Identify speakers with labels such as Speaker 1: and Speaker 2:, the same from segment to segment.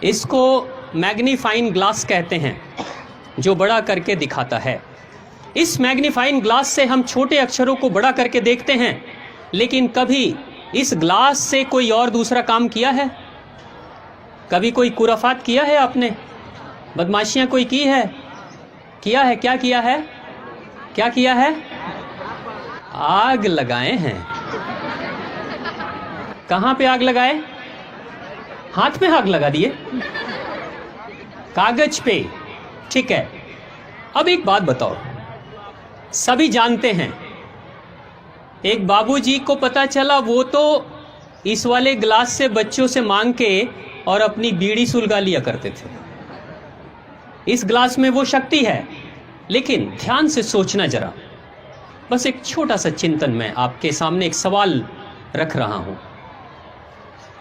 Speaker 1: इसको magnifying glass कहते हैं, जो बड़ा करके दिखाता है। इस मैग्नीफाइंग ग्लास से हम छोटे अक्षरों को बड़ा करके देखते हैं, लेकिन कभी इस ग्लास से कोई और दूसरा काम किया है? कभी कोई कुराफात किया है आपने? बदमाशियां कोई की है? किया है? क्या किया है? क्या किया है? आग लगाए हैं। कहां पे आग लगाए? हाथ में आग लगा दिए, कागज पे। ठीक है, अब एक बात बताओ, सभी जानते हैं, एक बाबूजी को पता चला वो तो इस वाले ग्लास से बच्चों से मांग के और अपनी बीड़ी सुलगा लिया करते थे। इस ग्लास में वो शक्ति है, लेकिन ध्यान से सोचना जरा। बस एक छोटा सा चिंतन में आपके सामने एक सवाल रख रहा हूं।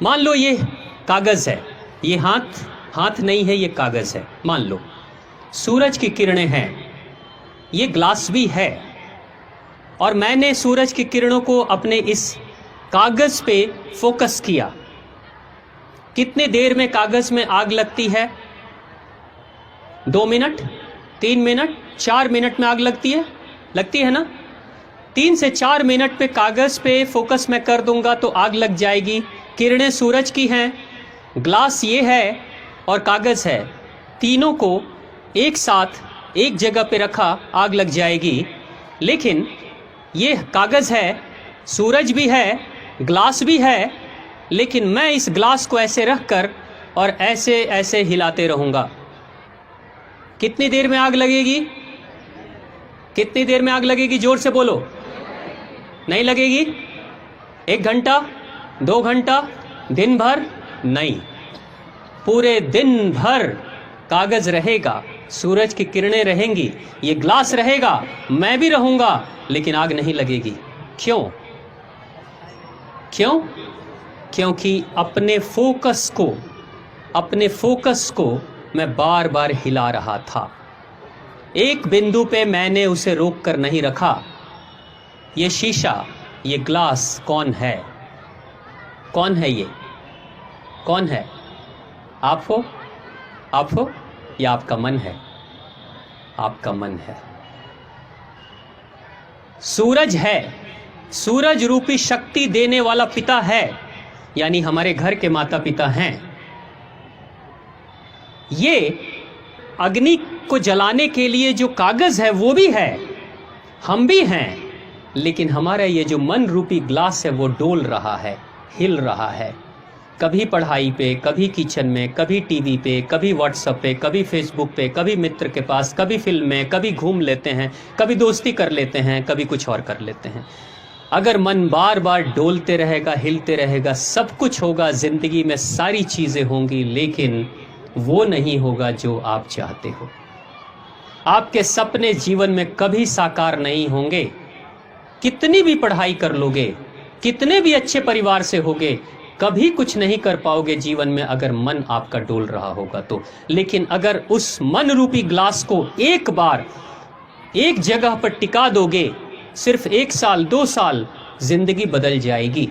Speaker 1: मान लो ये कागज है, ये हाथ नहीं है, ये कागज है। मान लो सूरज की किरणें हैं, ये ग्लास भी है, और मैंने सूरज की किरणों को अपने इस कागज पे फोकस किया। कितने देर में कागज में आग लगती है? 2 मिनट, 3 मिनट, 4 मिनट में आग लगती है ना? 3 से 4 मिनट पे कागज पे फोकस मैं कर दूंगा तो आग लग जाएगी। किरणें सूरज की हैं, ग्लास ये है और कागज है, तीनों को एक साथ एक जगह पे रखा, आग लग जाएगी। लेकिन ये कागज है, सूरज भी है, ग्लास भी है, लेकिन मैं इस ग्लास को ऐसे रख कर और ऐसे ऐसे हिलाते रहूंगा। कितनी देर में आग लगेगी? कितनी देर में आग लगेगी? जोर से बोलो। नहीं लगेगी? 1 घंटा, 2 घंटा, दिन भर? नहीं, पूरे दिन भर कागज रहेगा, सूरज की किरणें रहेंगी, ये ग्लास रहेगा, मैं भी रहूंगा, लेकिन आग नहीं लगेगी। क्यों? क्यों? क्योंकि अपने फोकस को मैं बार बार हिला रहा था। एक बिंदु पे मैंने उसे रोक कर नहीं रखा। ये शीशा, ये ग्लास कौन है? कौन है ये? कौन है? आप हो या आपका मन है? आपका मन है। सूरज है, सूरज रूपी शक्ति देने वाला पिता है, यानी हमारे घर के माता पिता हैं। ये अग्नि को जलाने के लिए जो कागज है वो भी है, हम भी हैं, लेकिन हमारा ये जो मन रूपी ग्लास है वो डोल रहा है, हिल रहा है। कभी पढ़ाई पे, कभी किचन में, कभी टीवी पे, कभी व्हाट्सएप पे, कभी फेसबुक पे, कभी मित्र के पास, कभी फिल्म में, कभी घूम लेते हैं, कभी दोस्ती कर लेते हैं, कभी कुछ और कर लेते हैं। अगर मन बार बार डोलते रहेगा, हिलते रहेगा, सब कुछ होगा, जिंदगी में सारी चीजें होंगी, लेकिन वो नहीं होगा जो आप चाहते हो। आपके सपने जीवन में कभी साकार नहीं होंगे। कितनी भी पढ़ाई कर लोगे, कितने भी अच्छे परिवार से होगे, कभी कुछ नहीं कर पाओगे जीवन में अगर मन आपका डोल रहा होगा तो। लेकिन अगर उस मन रूपी ग्लास को एक बार एक जगह पर टिका दोगे, सिर्फ 1 साल 2 साल, जिंदगी बदल जाएगी।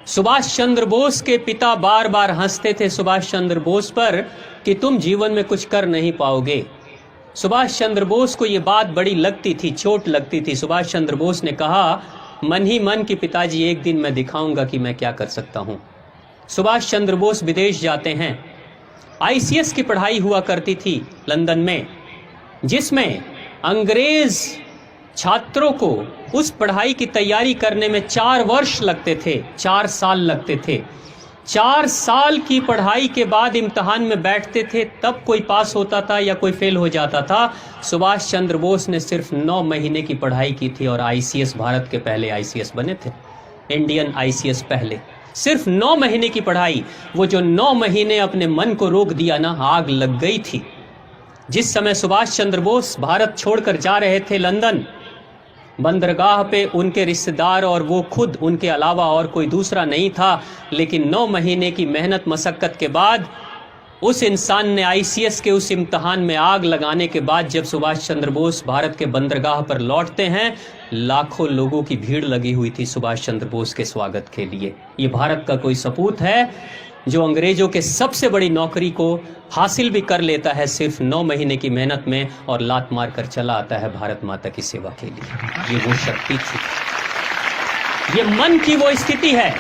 Speaker 1: सुभाष चंद्र बोस के पिता बार बार हंसते थे सुभाष चंद्र बोस पर कि तुम जीवन में कुछ कर नहीं पाओगे। सुभाष चंद्र बोस को यह बात बड़ी लगती थी, चोट लगती थी। सुभाष चंद्र बोस ने कहा, मन ही मन कि पिताजी एक दिन मैं दिखाऊंगा कि मैं क्या कर सकता हूं। सुभाष चंद्र बोस विदेश जाते हैं। आईसीएस की पढ़ाई हुआ करती थी लंदन में, जिसमें अंग्रेज छात्रों को उस पढ़ाई की तैयारी करने में 4 वर्ष लगते थे, 4 साल लगते थे। 4 साल की पढ़ाई के बाद इम्तिहान में बैठते थे, तब कोई पास होता था या कोई फेल हो जाता था। सुभाष चंद्र बोस ने सिर्फ 9 महीने की पढ़ाई की थी और आईसीएस, भारत के पहले आईसीएस बने थे, इंडियन आईसीएस पहले। सिर्फ 9 महीने की पढ़ाई, वो जो 9 महीने अपने मन को रोक दिया ना, आग लग गई थी। जिस समय सुभाष चंद्र बोस भारत छोड़कर जा रहे थे लंदन, बंदरगाह पे उनके रिश्तेदार और वो खुद, उनके अलावा और कोई दूसरा नहीं था। लेकिन 9 महीने की मेहनत मशक्कत के बाद उस इंसान ने आईसीएस के उस इम्तिहान में आग लगाने के बाद जब सुभाष चंद्र बोस भारत के बंदरगाह पर लौटते हैं, लाखों लोगों की भीड़ लगी हुई थी सुभाष चंद्र बोस के स्वागत के लिए। ये भारत का कोई सपूत है जो अंग्रेजों के सबसे बड़ी नौकरी को हासिल भी कर लेता है सिर्फ 9 महीने की मेहनत में, और लात मार कर चला आता है भारत माता की सेवा के लिए। ये वो शक्ति थी, ये मन की वो स्थिति है।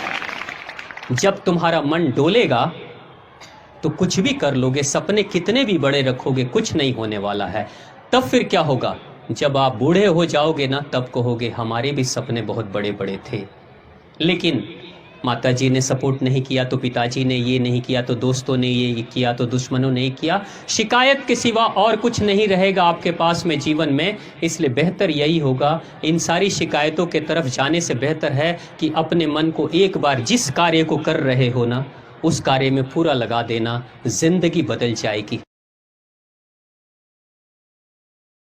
Speaker 1: जब तुम्हारा मन डोलेगा तो कुछ भी कर लोगे, सपने कितने भी बड़े रखोगे, कुछ नहीं होने वाला है। तब फिर क्या होगा? जब आप बूढ़े हो जाओगे ना, तब कहोगे हमारे भी सपने बहुत बड़े बड़े थे, लेकिन माताजी ने सपोर्ट नहीं किया, तो पिताजी ने ये नहीं किया, तो दोस्तों ने ये किया, तो दुश्मनों ने किया। शिकायत के सिवा और कुछ नहीं रहेगा आपके पास में जीवन में। इसलिए बेहतर यही होगा, इन सारी शिकायतों के तरफ जाने से बेहतर है कि अपने मन को एक बार जिस कार्य को कर रहे हो ना, उस कार्य में पूरा लगा देना, जिंदगी बदल जाएगी।